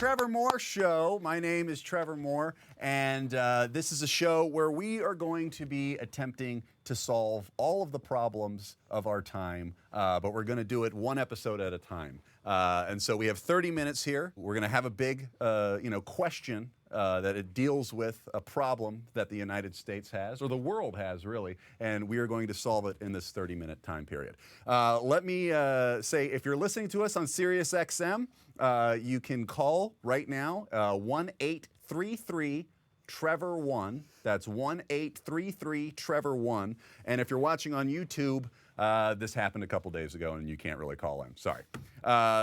Trevor Moore Show. My name is Trevor Moore, and this is a show where we are going to be attempting to solve all of the problems of our time, but we're going to do it one episode at a time. And so we have 30 minutes here. We're going to have a big, question that it deals with a problem that the United States has, or the world has, really, and we are going to solve it in this 30-minute time period. Let me say, if you're listening to us on Sirius XM, you can call right now, 1-833-TREVOR1. That's 1-833-TREVOR1. And if you're watching on YouTube, this happened a couple days ago, and you can't really call in. Sorry.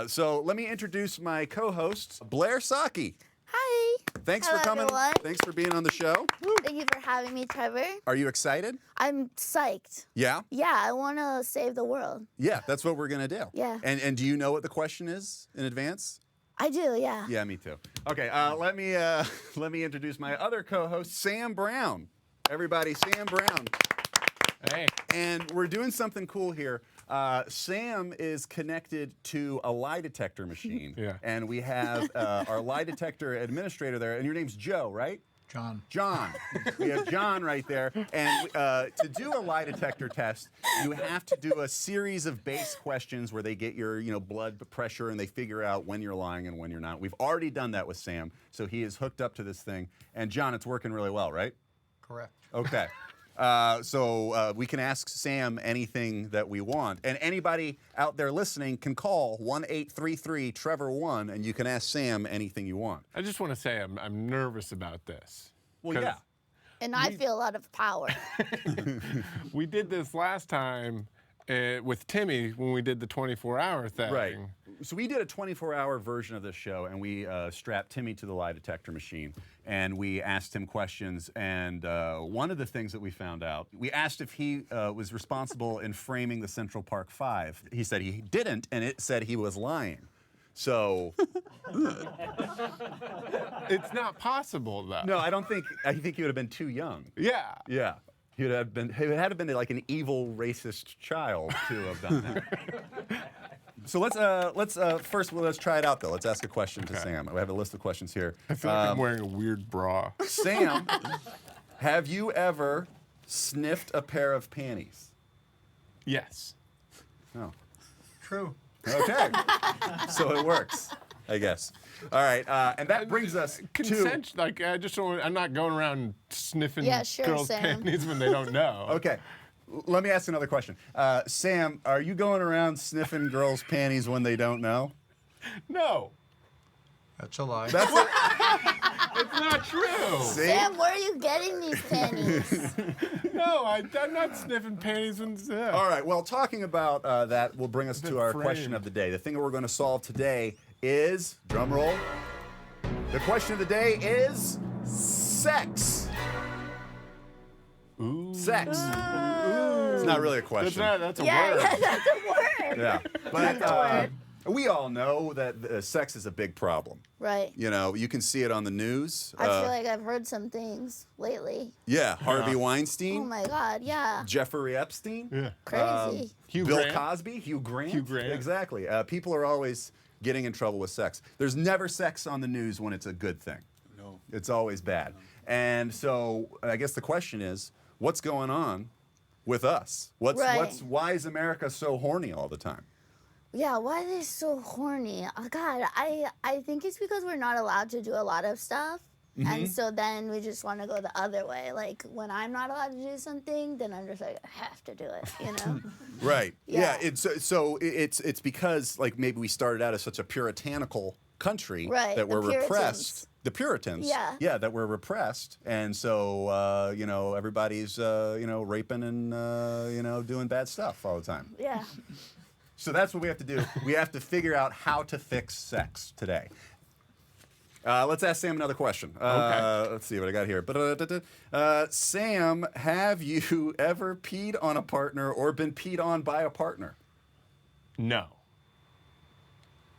So let me introduce my co-hosts, Blair Saki. Hi. Thanks Hello, for coming. everyone. Thanks for being on the show. Thank you for having me, Trevor. Are you excited? I'm psyched. Yeah? Yeah, I want to save the world. Yeah, that's what we're going to do. Yeah. And do you know what the question is in advance? I do, yeah. Yeah, me too. Okay, let me introduce my other co-host, Sam Brown. Everybody, Sam Brown. Hey. And we're doing something cool here. Sam is connected to a lie detector machine. Yeah. And we have our lie detector administrator there. And your name's Joe, right? John. John. We have John right there. And to do a lie detector test, you have to do a series of base questions where they get your blood pressure and they figure out when you're lying and when you're not. We've already done that with Sam. So he is hooked up to this thing. And John, it's working really well, right? Correct. Okay. So we can ask Sam anything that we want. And anybody out there listening can call 1-833-TREVOR1, and you can ask Sam anything you want. I just want to say I'm nervous about this. Well, yeah. And I feel a lot of power. We did this last time with Timmy when we did the 24-hour thing. Right. So we did a 24-hour version of this show, and we strapped Timmy to the lie detector machine, and we asked him questions. And one of the things that we found out, we asked if he was responsible in framing the Central Park Five. He said he didn't, and it said he was lying. So It's not possible, though. no, I think he would have been too young. Yeah. Yeah. He would have been. He had to have been like an evil, racist child to have done that. So let's try it out though. Let's ask a question to Sam. We have a list of questions here. I feel like I'm wearing a weird bra. Sam, have you ever sniffed a pair of panties? Yes. Oh. True. Okay. So it works, I guess. All right, and that brings us Consent, like I just don't. I'm not going around sniffing Yeah, sure, girls' Sam. panties when they don't know. Okay. Let me ask another question. Sam, are you going around sniffing girls' panties when they don't know? No. That's a lie. That's it. It's not true. See? Sam, where are you getting these panties? No, I'm not sniffing panties when. All right, well, talking about that will bring us to our framed. question of the day. The thing that we're going to solve today is, drum roll, the question of the day is sex. Ooh. Sex. It's not really a question. That's a Yeah, word. yeah, that's a word. Yeah. But we all know that sex is a big problem. Right. You know, you can see it on the news. I feel like I've heard some things lately. Yeah, Harvey Oh Weinstein, my God, yeah. Jeffrey Epstein. Yeah. Crazy. Hugh Bill Grant. Cosby, Hugh Grant. Hugh Grant. Exactly. People are always getting in trouble with sex. There's never sex on the news when it's a good thing. No. It's always bad. And so I guess the question is, what's going on with us? Right. Why is America so horny all the time? Yeah, why are they so horny? Oh, God, I think it's because we're not allowed to do a lot of stuff. And so then we just want to go the other way. Like, when I'm not allowed to do something, then I'm just like, I have to do it, you know? Right. Yeah. It's because like maybe we started out as such a puritanical country Right, that the we're repressed. Puritans. The Puritans. Yeah. Yeah, that we're repressed, and so everybody's raping and doing bad stuff all the time. Yeah. So that's what we have to do. We have to figure out how to fix sex today. Let's ask Sam another question. Okay. Let's see what I got here. Sam, have you ever peed on a partner or been peed on by a partner? No.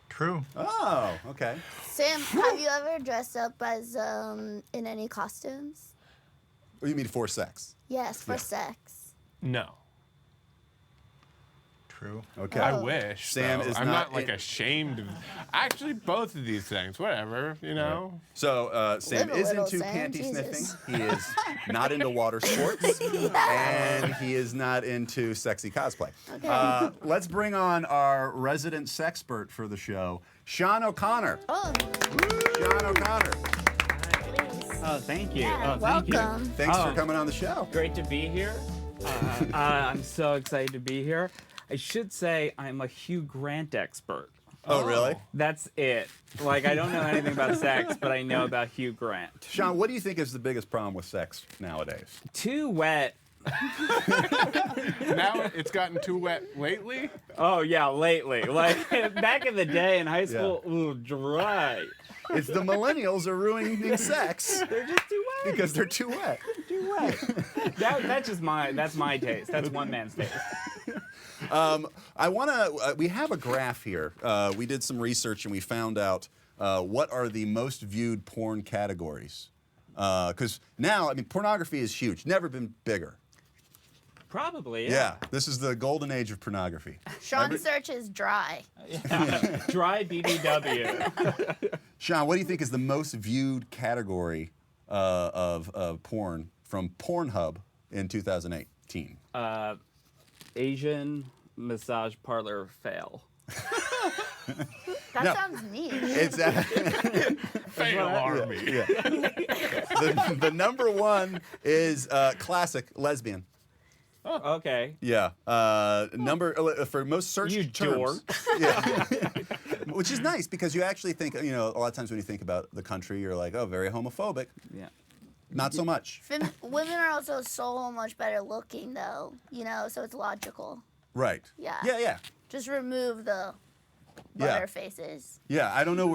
True. Oh, okay. Sam, have you ever dressed up as in any costumes? What do you mean for sex? Yes, for Yeah. sex. No. True. Okay. I wish. Sam though. is I'm not not like in- ashamed of. Actually, both of these things. Whatever. You know. So Sam Live a is little, into Sam, panty Jesus. sniffing. He is not into water sports, and he is not into sexy cosplay. Okay. Let's bring on our resident sexpert for the show, Sean O'Connor. Oh, Sean O'Connor, please. Oh, thank you. Yeah, Oh, thank you. welcome. thanks for Oh. coming on the show. Great to be here. I'm so excited to be here. I should say I'm a Hugh Grant expert. Oh, really? That's it. Like, I don't know anything about sex, but I know about Hugh Grant. Sean, what do you think is the biggest problem with sex nowadays? Too wet. Now it's gotten too wet lately. Oh, yeah, lately. Like, back in the day in high school, ooh, dry. It's the millennials are ruining sex They're just too wet. because they're too wet. Too wet. That's my taste. That's one man's taste. I want to. We have a graph here. We did some research and we found out what are the most viewed porn categories. Because now, I mean, pornography is huge. Never been bigger. Probably, Yeah, this is the golden age of pornography. Sean's search is dry. Dry BBW. Sean, what do you think is the most viewed category of porn from Pornhub in 2018? Asian massage parlor fail. That No. sounds niche. It's Fail army. yeah. The number one is classic lesbian. Okay. Yeah. Number for most searched You terms. Yeah. Which is nice because you actually think, you know, a lot of times when you think about the country, you're like, oh, very homophobic. Yeah. Not so much. Women are also so much better looking, though. You know, so it's logical. Right. Yeah. Yeah, yeah. Just remove the Yeah. butter faces. Yeah, I don't know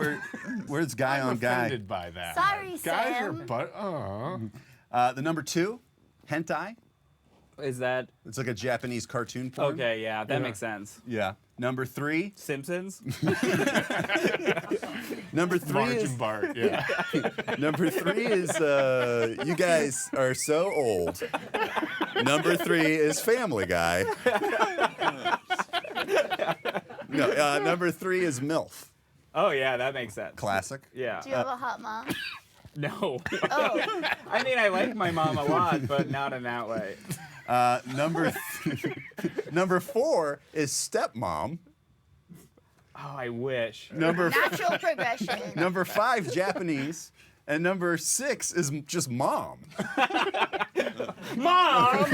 where's guy I'm on guy. offended by that. Sorry, Guys Sam. are but. The number two, hentai. Is that It's like a Japanese cartoon porn. okay? Yeah, that makes sense. Yeah. Number three. Simpsons. Number three Marge is and Bart. Yeah. number three is you guys are so old. Number three is Family Guy. No, number three is MILF. Oh yeah, that makes sense. Classic. Yeah. Do you have a hot mom? No. Oh, I mean, I like my mom a lot, but not in that way. Number four is stepmom. Oh, I wish. Number natural progression. number five, Japanese. And number six is just mom. Mom.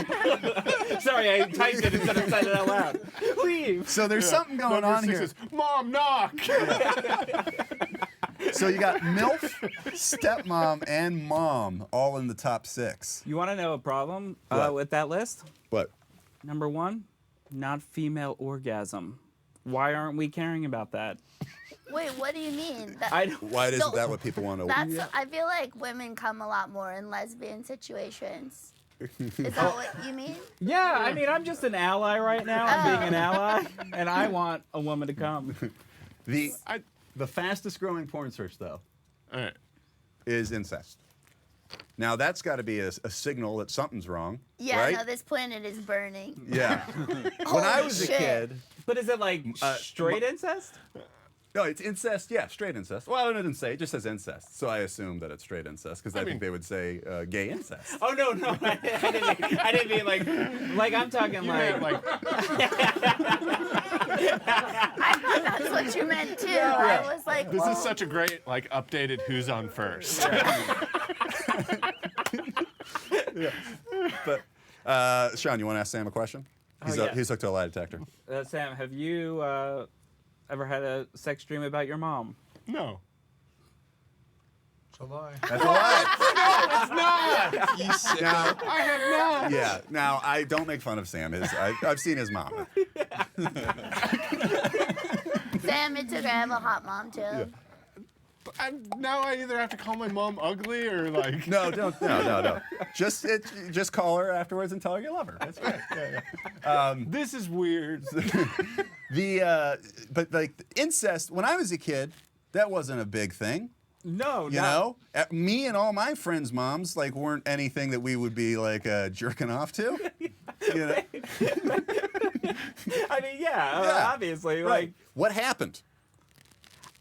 Sorry, I typed it instead of saying it out loud. Leave. So there's something going Number on six here. is, Mom, knock. So you got MILF, stepmom, and mom all in the top six. You want to know a problem What? with that list? But Number one, not female orgasm. Why aren't we caring about that? Wait, what do you mean? I don't. why isn't So- that what people want to? That's. I feel like women come a lot more in lesbian situations. Is that what you mean? Yeah, I mean, I'm just an ally right now. I'm being an ally, and I want a woman to come. The fastest growing porn search though All right. is incest. Now that's got to be a signal that something's wrong. Yeah, right? no, this planet is burning. Yeah. When I Holy was a shit. kid, But is it like straight incest? no, it's incest. Yeah, straight incest. Well, it didn't say. It just says incest. So I assume that it's straight incest because I think they would say gay incest. Oh no, I didn't mean like I'm talking You like. meant, like I thought that's what you meant too. I was like, this well, is such a great like updated Who's on First. But Sean, you want to ask Sam a question? yeah. He's hooked to a lie detector. Sam, have you ever had a sex dream about your mom? No. It's a lie. That's a lie. It's not. You sick. Now, I have not. yeah. Now I don't make fun of Sam. I've seen his mom. Sam, it's okay. I have a hot mom too. Now I either have to call my mom ugly or like. No, don't. No. Just call her afterwards and tell her you love her. That's great. Yeah. This is weird. But like incest. When I was a kid, that wasn't a big thing. No, You know, me and all my friends' moms like weren't anything that we would be like jerking off to. You know? I mean, yeah, obviously. Right. Like, What happened?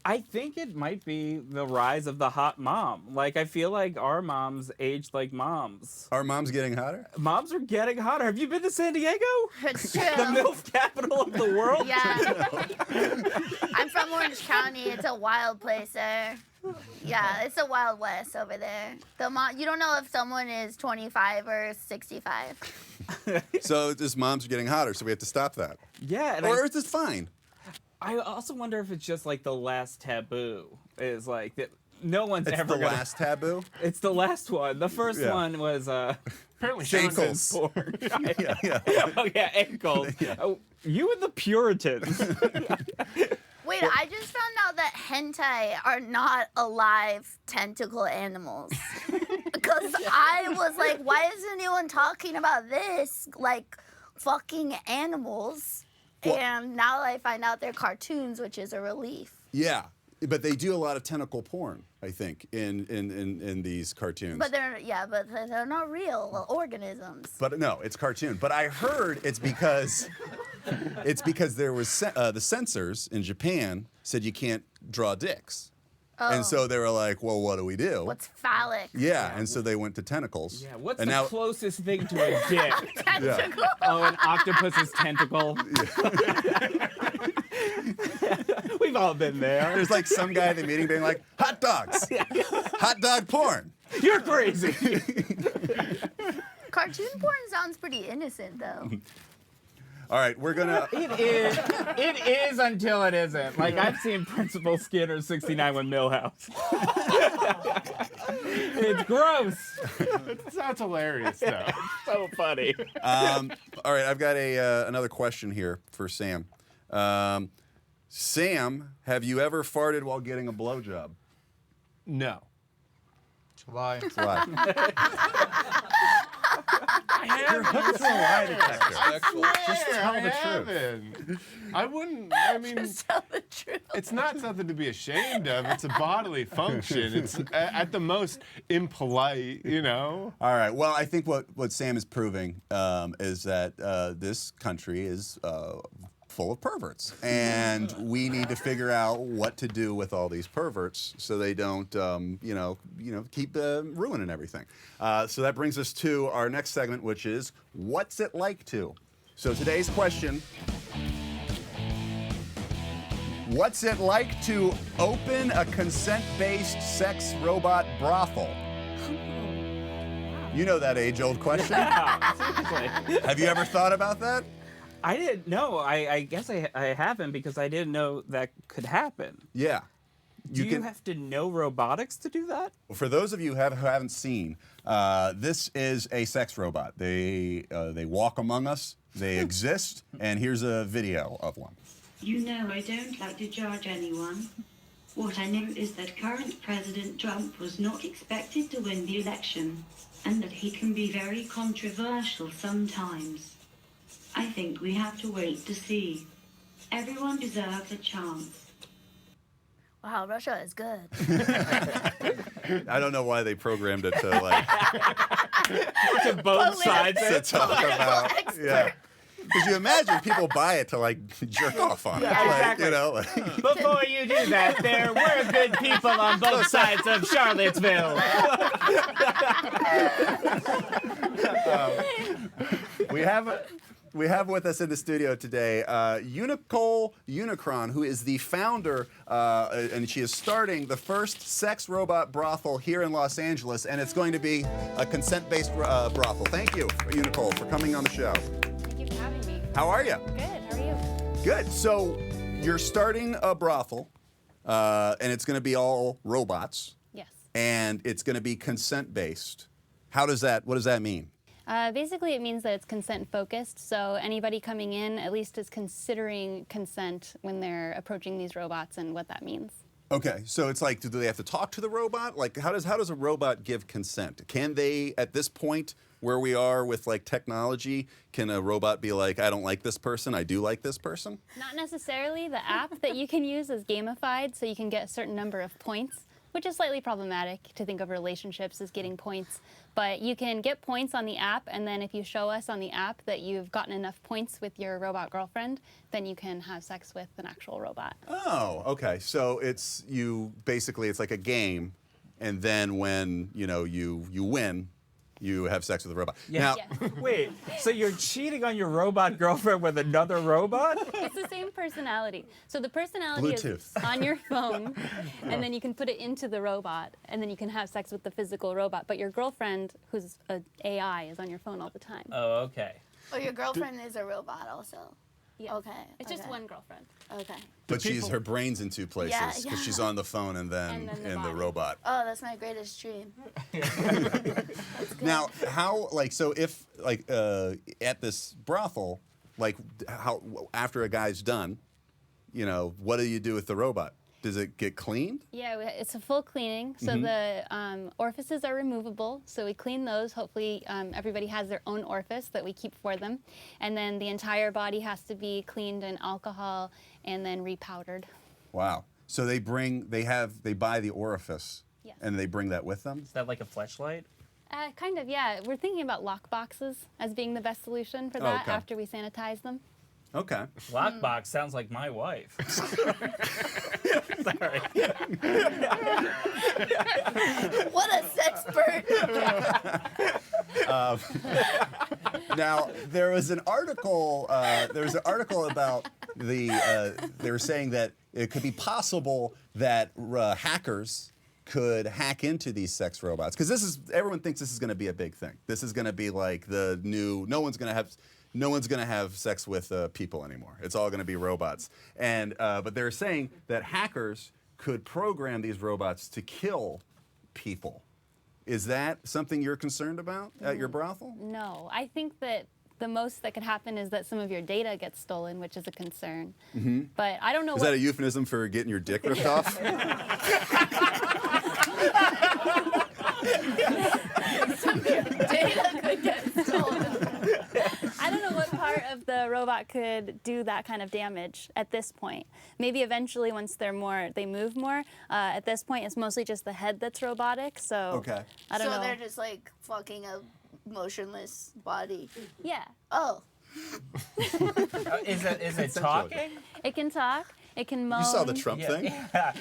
I think it might be the rise of the hot mom. Like, I feel like our moms aged like moms. Are moms getting hotter? Moms are getting hotter. Have you been to San Diego? It's true. The MILF capital of the world? Yeah. I'm from Orange County. It's a wild place there. Yeah, it's a Wild West over there. You don't know if someone is 25 or 65. So this moms are getting hotter, so we have to stop that. Yeah. And Or is this fine? I also wonder if it's just like the last taboo is like that. No one's It's ever the gonna. last taboo. It's the last one. The first Yeah. one was Apparently, Ankles. porn. Yeah. Oh yeah, ankles. Oh, you and the Puritans. Wait, I just found out that hentai are not alive tentacle animals. Because I was like, why is anyone talking about this? Like, fucking animals. Well- And now I find out they're cartoons, which is a relief. Yeah, but they do a lot of tentacle porn, I think, in these cartoons. But they're not real organisms. But no, it's cartoon. But I heard it's because there was the censors in Japan said you can't draw dicks, and so they were like, well, what do we do? What's phallic? Yeah, and so they went to tentacles. Yeah, what's and the now, closest thing to a dick? Tentacle. Oh, an octopus's tentacle. We've all been there. There's like some guy at the meeting being like, hot dogs, hot dog porn. You're crazy. Cartoon porn sounds pretty innocent, though. All right, we're gonna. It is until it isn't. Like, I've seen Principal Skinner's 69 with Millhouse. It's gross. It sounds hilarious, though. So funny. All right, I've got another question here for Sam. Sam, have you ever farted while getting a blowjob? No. It's a lie. Why? You're hooked to a lie detector. Just tell the truth. truth. I wouldn't. I mean, Just tell the truth. it's not something to be ashamed of. It's a bodily function. It's at the most impolite, you know. All right. Well, I think what Sam is proving is that this country is full of perverts, and we need to figure out what to do with all these perverts so they don't, keep ruining everything. So that brings us to our next segment, which is what's it like to? So today's question: what's it like to open a consent-based sex robot brothel? You know that age-old question. Seriously. Have you ever thought about that? I didn't know. I guess I haven't because I didn't know that could happen. Yeah. Do you have to know robotics to do that? For those of you who haven't seen, this is a sex robot. They walk among us. They exist, and here's a video of one. You know I don't like to judge anyone. What I know is that current President Trump was not expected to win the election, and that he can be very controversial sometimes. I think we have to wait to see. Everyone deserves a chance. Wow, Russia is good. I don't know why they programmed it to like To both sides. to talk about. Yeah. Because you imagine people buy it to like jerk off on it. Yeah, Like, exactly. like, Before you do that, there were good people on both sides of Charlottesville. we have with us in the studio today Nicole Unicron, who is the founder, and she is starting the first sex robot brothel here in Los Angeles, and it's going to be a consent-based brothel. Thank you, Nicole, for coming on the show. Thank you for having me. How are you? Good. How are you? Good. So you're starting a brothel, and it's going to be all robots, Yes. and it's going to be consent-based. What does that mean? Basically, it means that it's consent focused. So anybody coming in at least is considering consent when they're approaching these robots and what that means. Okay, so it's like, do they have to talk to the robot? Like, how does a robot give consent? Can they, at this point where we are with like technology, can a robot be like, I don't like this person, I do like this person? Not necessarily. The app that you can use is gamified, so you can get a certain number of points which is slightly problematic to think of relationships as getting points. But you can get points on the app, and then if you show us on the app that you've gotten enough points with your robot girlfriend, then you can have sex with an actual robot. Oh, okay. So it's it's like a game, and then when you win, you have sex with the robot. Yeah. Now, Yes. Wait, so you're cheating on your robot girlfriend with another robot? It's the same personality. So the personality is Bluetooth. on your phone, and then you can put it into the robot, and then you can have sex with the physical robot. But your girlfriend, who's an AI, is on your phone all the time. Oh, okay. Oh, your girlfriend is a robot also. Yes. Okay. It's just okay. one girlfriend. Okay. but her brain's in two places Yeah, because yeah. she's on the phone and then, And then the in the body. robot. Oh, that's my greatest dream. Now, how if at this brothel, how after a guy's done, what do you do with the robot? Does it get cleaned? Yeah, it's a full cleaning. So the orifices are removable. So we clean those. Hopefully everybody has their own orifice that we keep for them. And then the entire body has to be cleaned in alcohol and then repowdered. Wow. So they buy the orifice, Yes. and they bring that with them? Is that like a fleshlight? Kind of, yeah. We're thinking about lock boxes as being the best solution for that Okay. after we sanitize them. Okay. Lockbox sounds like my wife. Sorry. What a sexpert. Now, there was an article. About they were saying that it could be possible that hackers could hack into these sex robots, because everyone thinks this is going to be a big thing. This is going to be like the new. No one's going to have sex with people anymore. It's all going to be robots. And but they're saying that hackers could program these robots to kill people. Is that something you're concerned about at your brothel? No, I think that the most that could happen is that some of your data gets stolen, which is a concern. But I don't know Is that a euphemism for getting your dick ripped off? Data could get stolen. I don't know what part of the robot could do that kind of damage at this point. Maybe eventually, once they move more. At this point, it's mostly just the head that's robotic. So Okay. I don't So know. they're just like fucking a motionless body. Yeah, Oh. Is it talking? it can talk. It can moan. You saw the Trump thing? Yeah.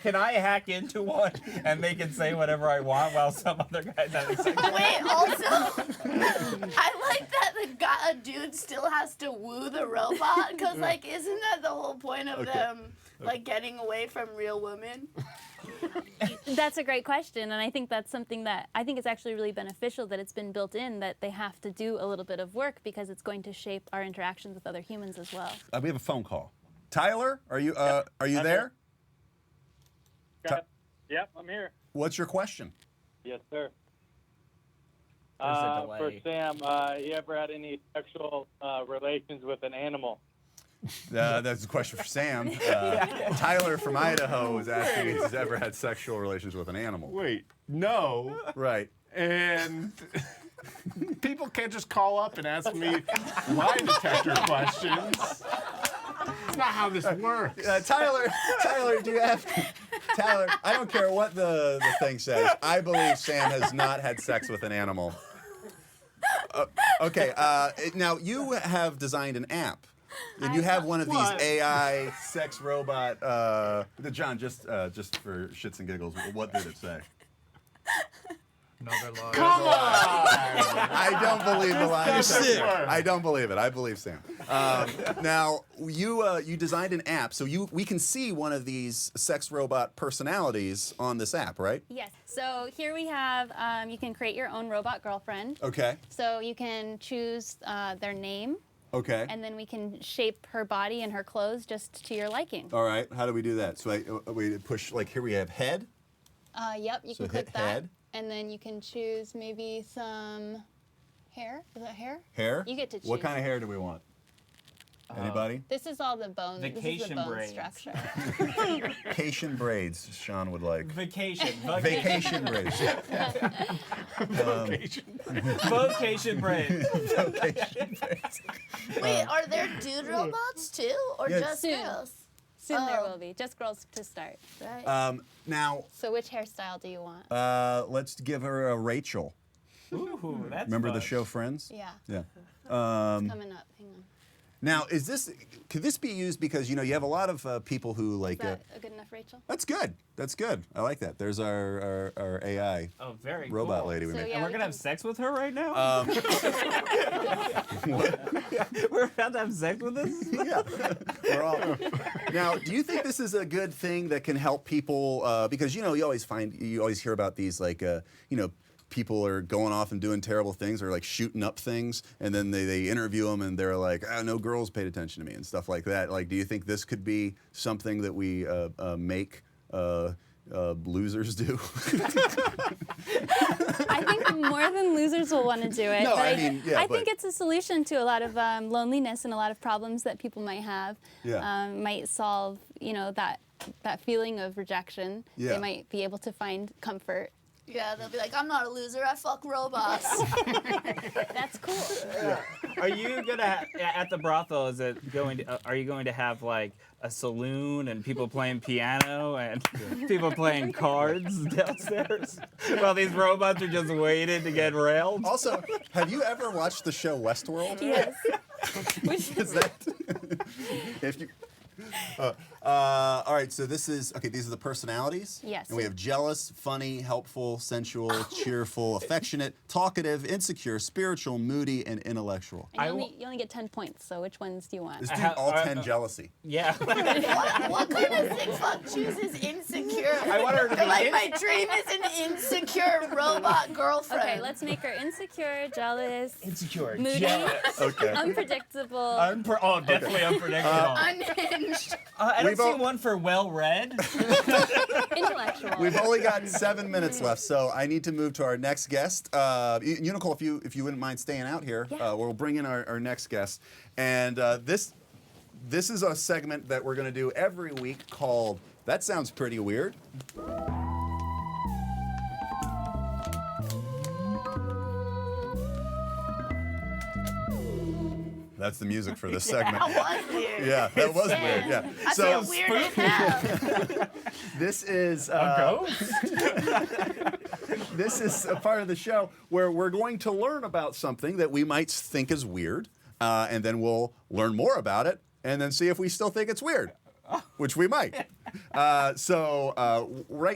Can I hack into one and they can say whatever I want while some other guy's having sex? Wait, also, I like that a dude still has to woo the robot, because, like, isn't that the whole point of them, like, getting away from real women? That's a great question, and I think that's something that I think it's actually really beneficial that it's been built in, that they have to do a little bit of work because it's going to shape our interactions with other humans as well. We have a phone call. Tyler, are you there? Yep, I'm here. What's your question? Yes, sir. There's a For delay. Sam, you ever had any sexual relations with an animal? That's a question for Sam. Tyler from Idaho was asking if he's ever had sexual relations with an animal. Wait, no. Right. And people can't just call up and ask me lie detector questions. That's not how this works. Tyler, do you have... Tyler, I don't care what the thing says. I believe Sam has not had sex with an animal. Okay, now you have designed an app. And you have one of these AI sex robot. John, just for shits and giggles, what did it say? Another lie. Come on! I don't believe the lie That's detector. sick. I don't believe it. I believe Sam. Now you designed an app, so we can see one of these sex robot personalities on this app, right? Yes. So here we have, you can create your own robot girlfriend. Okay. So you can choose their name, Okay. and then we can shape her body and her clothes just to your liking. All right. How do we do that? So we push, like, here we have head. Yep, you So can hit click that. head. And then you can choose maybe some hair. Is that hair? Hair. You get to choose. What kind of hair do we want? Anybody? This is all the bone. Vacation this is the bone braids. structure. Vacation braids, Sean would like. Vacation. Vacation braids. Vocation braids. Vacation braids. Wait, are there dude robots too, or yeah, just soon. girls? Soon there will be. Just girls to start. Right. Now, So which hairstyle do you want? let's give her a Rachel. Ooh, that's Remember the fun. show Friends? Yeah. Yeah. Coming up. Hang on. Now, could this be used because, you have a lot of people who Is like, that a good enough, Rachel? that's good. That's good. I like that. There's our AI Oh, very robot cool. lady we So, made. yeah, And we're we gonna have can- sex with her right now? We're about to have sex with this? Yeah. We're all. Now, do you think this is a good thing that can help people? Because you always hear about these people are going off and doing terrible things or like shooting up things, and then they interview them and they're like, no girls paid attention to me and stuff like that. Like, do you think this could be something that we make losers do? I think more than losers will want to do it. No, but I mean, yeah, I think but- it's a solution to a lot of loneliness and a lot of problems that people might have. Yeah. Might solve, that feeling of rejection. Yeah. They might be able to find comfort. Yeah, they'll be like, I'm not a loser. I fuck robots. That's cool. Are you gonna at the brothel? Are you going to have like a saloon and people playing piano and people playing cards downstairs while these robots are just waiting to get railed? Also, have you ever watched the show Westworld? Yes. Is that if you? All right, so these are the personalities. Yes. And we have jealous, funny, helpful, sensual, cheerful, affectionate, talkative, insecure, spiritual, moody, and intellectual. And you only get 10 points, so which ones do you want? Let's do all 10 jealousy. Yeah. What kind of sick fuck chooses insecure? I want her to be Like, my dream is an insecure robot girlfriend. Okay, let's make her insecure, jealous, Insecure. moody, Jealous. Okay. unpredictable. Definitely unpredictable. Unhinged. I don't We've see all- one for well-read. Intellectual. We've only got 7 minutes left, so I need to move to our next guest. Nicole, if you wouldn't mind staying out here, Yeah. we'll bring in our next guest. And this is a segment that we're going to do every week called That Sounds Pretty Weird. That's the music for this segment. That was weird. Yeah, that was weird. Yeah. I feel weird as hell. This is Ghost? this is a part of the show where we're going to learn about something that we might think is weird, and then we'll learn more about it, and then see if we still think it's weird, which we might. Right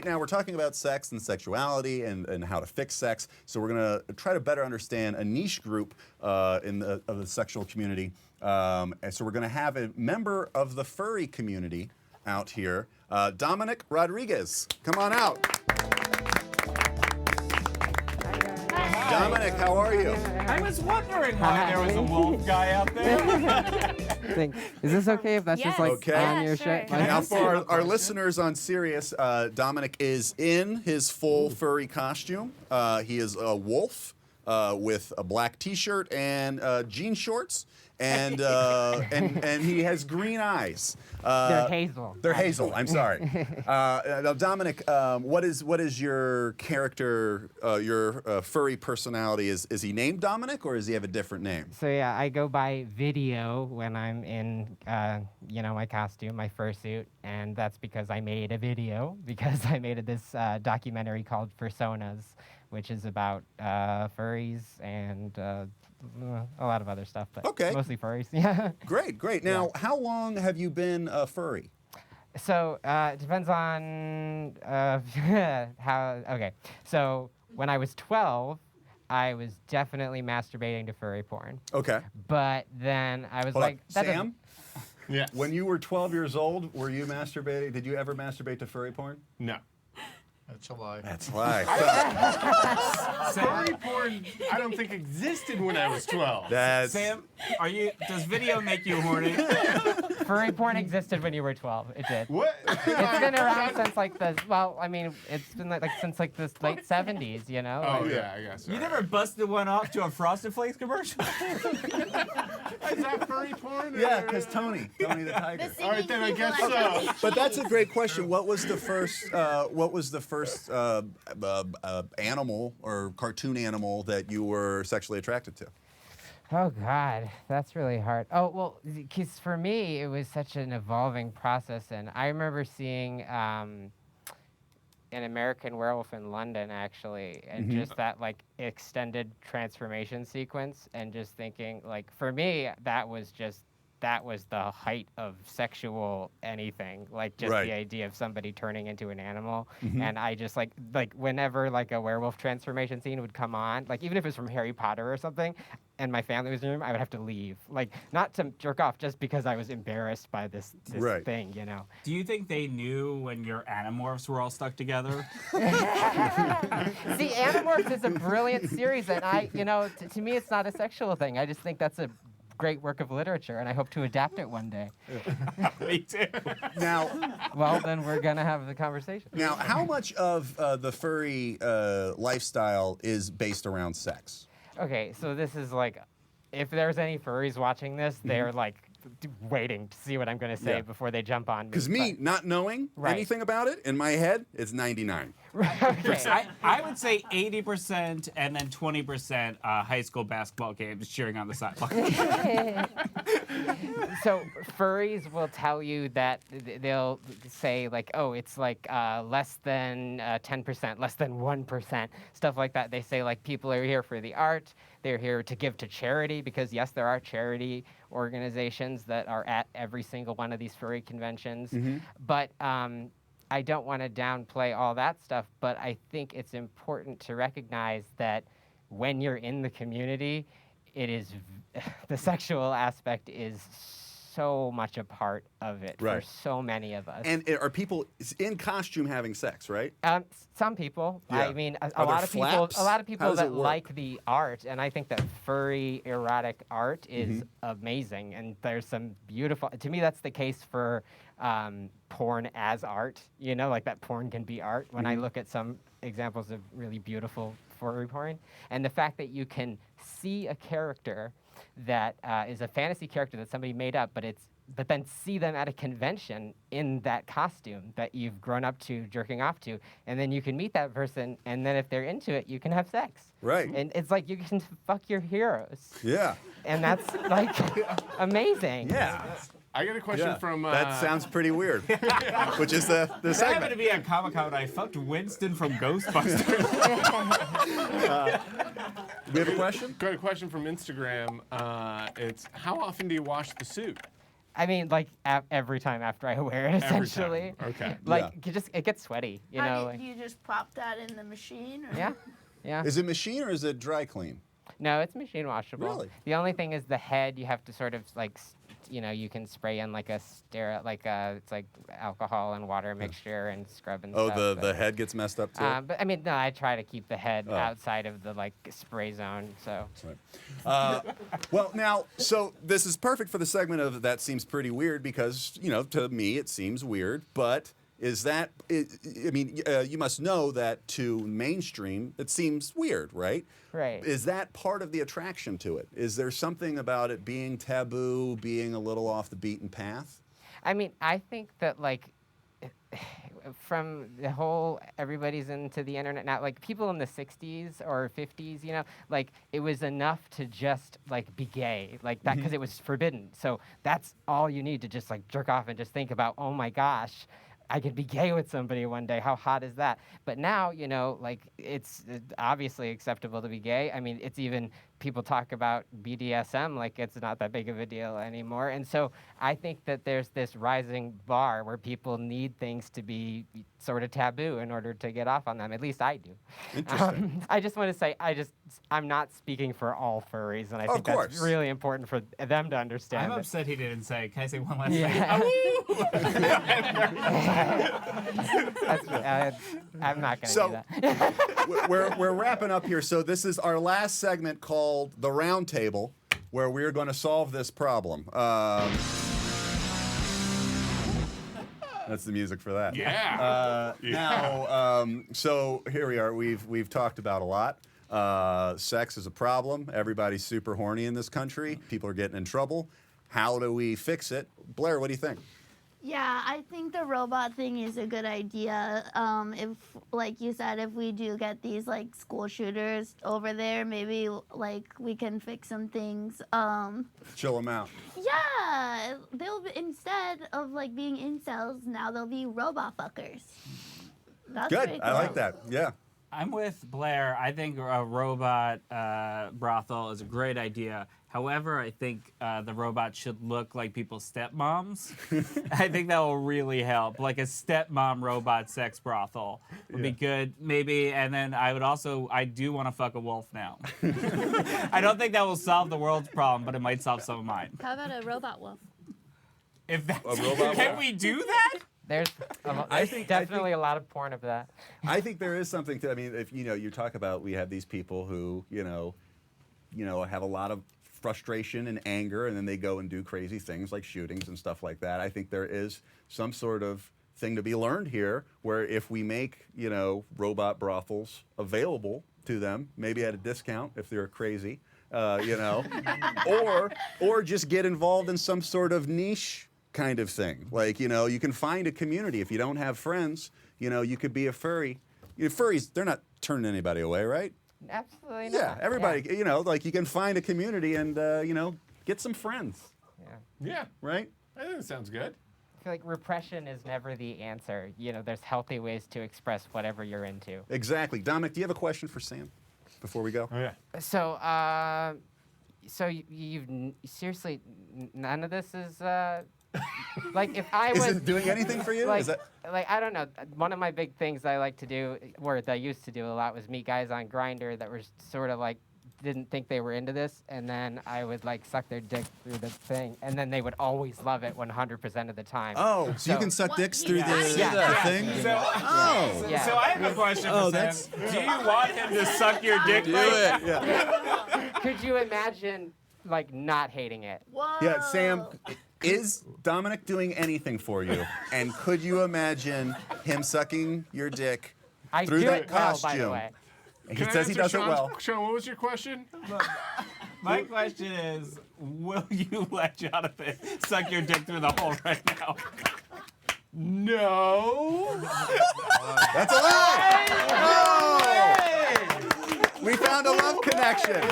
now we're talking about sex and sexuality and how to fix sex. So we're going to try to better understand a niche group of the sexual community. And so we're going to have a member of the furry community out here, Dominic Rodriguez. Come on out. Dominic, how are you? I was wondering why there was a wolf guy out there. Is this okay if that's Yes. just like Okay. on Yeah, your sure. shit? Now, for our listeners on Sirius, Dominic is in his full furry costume. He is a wolf with a black T-shirt and jean shorts, and he has green eyes. They're hazel. They're hazel. I'm sorry. Now, Dominic, what is your character? Your furry personality is he named Dominic or does he have a different name? So yeah, I go by Video when I'm in, my costume, my fursuit, and that's because I made a video because I made this documentary called Personas, which is about furries and a lot of other stuff, but Okay. mostly furries. Yeah. Great. Now, how long have you been a furry? So it depends on how. Okay, so when I was 12, I was definitely masturbating to furry porn. Okay. But then I was Hold like, on. that doesn't- Sam, Yeah. when you were 12 years old, were you masturbating? Did you ever masturbate to furry porn? No. That's a lie. That's why. Furry porn, I don't think existed when I was 12. That's Sam, does video make you horny? furry porn existed when you were 12. It did. What? It's been around since like the it's been like since like the late 70s, you know. Oh, Like, yeah, I guess. You never busted one off to a Frosted Flakes commercial? Is that furry porn? yeah, because Tony the tiger. All right, then I guess so. But that's a great question. What was the first? Animal or cartoon animal that you were sexually attracted to? Oh God, that's really hard. Oh well, because for me it was such an evolving process, and I remember seeing an American Werewolf in London actually, and just that like extended transformation sequence, and just thinking like for me that was the height of sexual anything, like just Right. the idea of somebody turning into an animal. And I just like whenever like a werewolf transformation scene would come on, like even if it was from Harry Potter or something, and my family was in the room, I would have to leave, like not to jerk off, just because I was embarrassed by this Right. thing, you know. Do you think they knew when your animorphs were all stuck together? See, Animorphs is a brilliant series, and to me, it's not a sexual thing. I just think that's a great work of literature, and I hope to adapt it one day. Me too. Now, Well, then we're gonna have the conversation. now, how much of the furry lifestyle is based around sex? Okay, so this is like, if there's any furries watching this, they're like waiting to see what I'm gonna say Yeah. before they jump on me. Because me not knowing Right. anything about it, in my head, it's 99. Okay. I would say 80% and then 20% high school basketball games cheering on the sideline. So furries will tell you that they'll say like, oh, it's like less than 10%, less than 1%, stuff like that. They say like people are here for the art, they're here to give to charity, because yes, there are charity organizations that are at every single one of these furry conventions. But I don't want to downplay all that stuff, but I think it's important to recognize that when you're in the community, it is the sexual aspect is so much a part of it Right. for so many of us. And are people in costume having sex, right? Some people. Yeah. I mean, Are a there lot of people. flaps? A lot of How people does it that work? like the art, and I think that furry erotic art is amazing. And there's some beautiful. To me, that's the case for porn as art. You know, like that porn can be art. When I look at some examples of really beautiful furry porn, and the fact that you can see a character that is a fantasy character that somebody made up, but then see them at a convention in that costume that you've grown up to jerking off to, and then you can meet that person, and then if they're into it, you can have sex. Right. And it's like you can fuck your heroes, Yeah. and that's like amazing. I got a question Yeah. from. That sounds pretty weird. Which is the That happened to segment. be at Comic Con. I fucked Winston from Ghostbusters. We have a question? Got a question from Instagram. It's how often do you wash the suit? I mean, like every time after I wear it, Every essentially. time. Okay. Like it gets sweaty, you know. How like- do you just pop that in the machine? Or? yeah, yeah. Is it machine or is it dry clean? No, it's machine washable. Really? The only thing is the head. You have to sort of like, you can spray in like a it's like alcohol and water mixture and scrub and Oh, stuff. the head gets messed up too? But I mean, no, I try to keep the head Oh. outside of the like spray zone. So. Well, now, so this is perfect for the segment of that seems pretty weird because, to me it seems weird, but is that, you must know that to mainstream it seems weird, right? Right. Is that part of the attraction to it? Is there something about it being taboo, being a little off the beaten path? I mean, I think that like from the whole everybody's into the internet now, like people in the 60s or 50s, like it was enough to just like be gay, like that, because it was forbidden. So that's all you need to just like jerk off and just think about, oh my gosh, I could be gay with somebody one day. How hot is that? But now, like it's obviously acceptable to be gay. I mean, it's even people talk about BDSM like it's not that big of a deal anymore. And so I think that there's this rising bar where people need things to be sort of taboo in order to get off on them. At least I do. Interesting. I just want to say, I'm not speaking for all furries, and I think course. that's really important for them to understand. I'm that- upset he didn't say. Can I say one last Yeah. thing? I'm not going to So- do that. we're wrapping up here. So this is our last segment called The Round Table, where we're going to solve this problem. That's the music for that. Yeah. Now, so here we are. We've talked about a lot. Sex is a problem. Everybody's super horny in this country. People are getting in trouble. How do we fix it? Blair, what do you think? Yeah, I think the robot thing is a good idea. If, like you said, if we do get these like school shooters over there, maybe like we can fix some things. Chill them out. Yeah, they'll be, instead of like being incels, now they'll be robot fuckers. That's Good. pretty I like cool. that. Yeah. I'm with Blair. I think a robot brothel is a great idea. However, I think the robot should look like people's stepmoms. I think that will really help. Like a stepmom robot sex brothel would be good, maybe. And then I do want to fuck a wolf now. I don't think that will solve the world's problem, but it might solve some of mine. How about a robot wolf? If that's, A robot can wolf? we do that? There's definitely a lot of porn of that. I think there is something to. I mean, if you talk about, we have these people who have a lot of frustration and anger, and then they go and do crazy things like shootings and stuff like that. I think there is some sort of thing to be learned here, where if we make robot brothels available to them, maybe at a discount if they're crazy, or just get involved in some sort of niche kind of thing. Like, you can find a community. If you don't have friends, you could be a furry. Furries, they're not turning anybody away, right? Absolutely not. Yeah, everybody, like you can find a community and, get some friends, Yeah, right? I think that sounds good. I feel like repression is never the answer. There's healthy ways to express whatever you're into. Exactly. Dominic, do you have a question for Sam before we go? Oh, yeah. So, seriously, none of this is, like if I was Isn't doing anything for you? like, Is that... like I don't know. One of my big things I like to do, or that I used to do a lot, was meet guys on Grindr that were sort of like didn't think they were into this, and then I would like suck their dick through the thing, and then they would always love it 100% of the time. Oh, so you can suck dicks through the thing? So, Yeah. so I have a question for Sam. Do you want him to suck your dick? Do it. Yeah. Could you imagine like not hating it? Whoa. Yeah, Sam, is Dominic doing anything for you? And could you imagine him sucking your dick I through do that it well, costume? by the way. He Can I says he answer does it Sean's- well. Sean, what was your question? My question is, will you let Jonathan suck your dick through the hole right now? No. That's a lie! Oh! We found a love connection.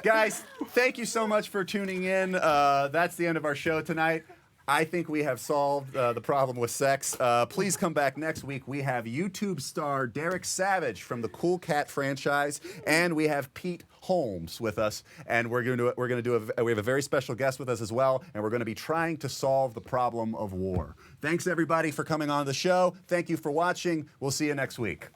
Guys, thank you so much for tuning in. That's the end of our show tonight. I think we have solved the problem with sex. Please come back next week. We have YouTube star Derek Savage from the Cool Cat franchise, and we have Pete Holmes with us. And we have a very special guest with us as well, and we're going to be trying to solve the problem of war. Thanks everybody for coming on the show. Thank you for watching. We'll see you next week.